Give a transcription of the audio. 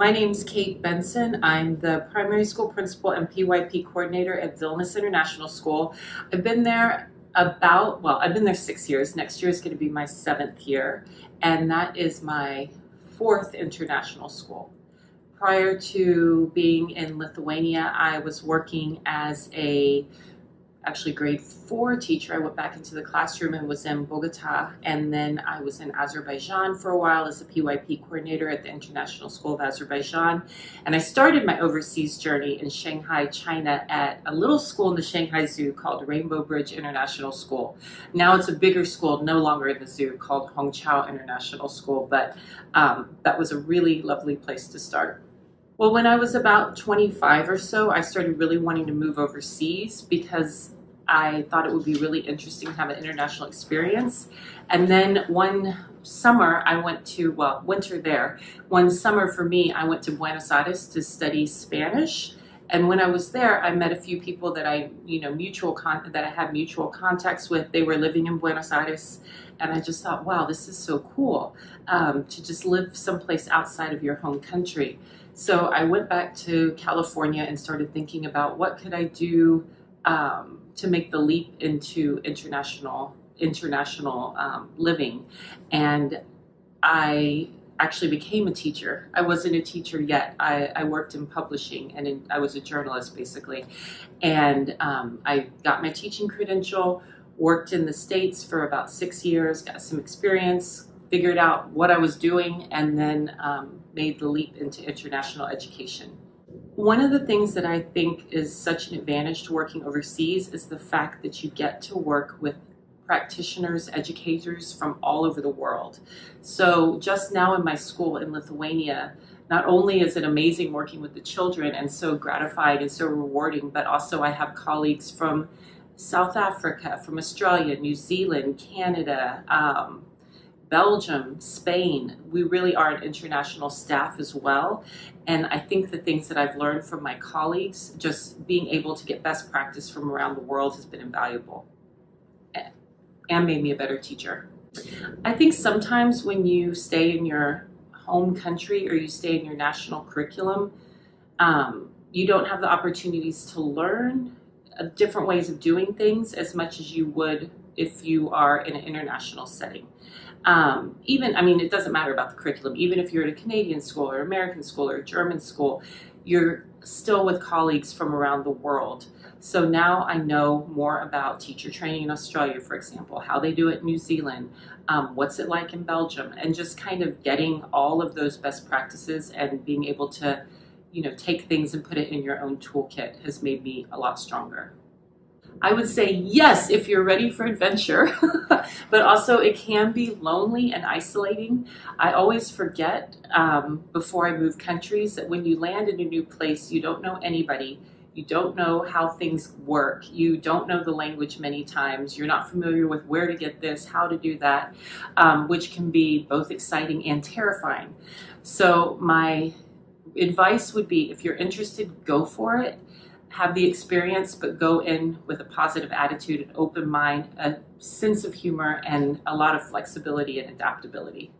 My name's Kate Benson. I'm the primary school principal and PYP coordinator at Vilnius International School. I've been there I've been there 6 years. Next year is going to be my 7th year, and that is my 4th international school. Prior to being in Lithuania, I was working as actually grade 4 teacher. I went back into the classroom and was in Bogota, and then I was in Azerbaijan for a while as a PYP coordinator at the International School of Azerbaijan. And I started my overseas journey in Shanghai, China at a little school in the Shanghai Zoo called Rainbow Bridge International School. Now it's a bigger school, no longer in the zoo, called Hongqiao International School, but that was a really lovely place to start. Well, when I was about 25 or so, I started really wanting to move overseas because I thought it would be really interesting to have an international experience. And then one summer I went to, winter there. One summer for me, I went to Buenos Aires to study Spanish. And when I was there, I met a few people that I had mutual contacts with. They were living in Buenos Aires, and I just thought, wow, this is so cool to just live someplace outside of your home country. So I went back to California and started thinking about what could I do to make the leap into international living. And I actually became a teacher. I wasn't a teacher yet. I worked in publishing, and I was a journalist basically. And I got my teaching credential, worked in the States for about 6 years, got some experience, figured out what I was doing, and then made the leap into international education. One of the things that I think is such an advantage to working overseas is the fact that you get to work with practitioners, educators from all over the world. So just now in my school in Lithuania, not only is it amazing working with the children and so gratifying and so rewarding, but also I have colleagues from South Africa, from Australia, New Zealand, Canada, Belgium, Spain. We really are an international staff as well. And I think the things that I've learned from my colleagues, just being able to get best practice from around the world, has been invaluable and made me a better teacher. I think sometimes when you stay in your home country or you stay in your national curriculum, you don't have the opportunities to learn different ways of doing things as much as you would if you are in an international setting. It doesn't matter about the curriculum. Even if you're at a Canadian school or American school or a German school, you're still with colleagues from around the world. So now I know more about teacher training in Australia, for example, how they do it in New Zealand, what's it like in Belgium, and just kind of getting all of those best practices and being able to, take things and put it in your own toolkit has made me a lot stronger. I would say yes if you're ready for adventure, but also it can be lonely and isolating. I always forget before I move countries that when you land in a new place, you don't know anybody. You don't know how things work. You don't know the language many times. You're not familiar with where to get this, how to do that, which can be both exciting and terrifying. So my advice would be, if you're interested, go for it. Have the experience, but go in with a positive attitude, an open mind, a sense of humor, and a lot of flexibility and adaptability.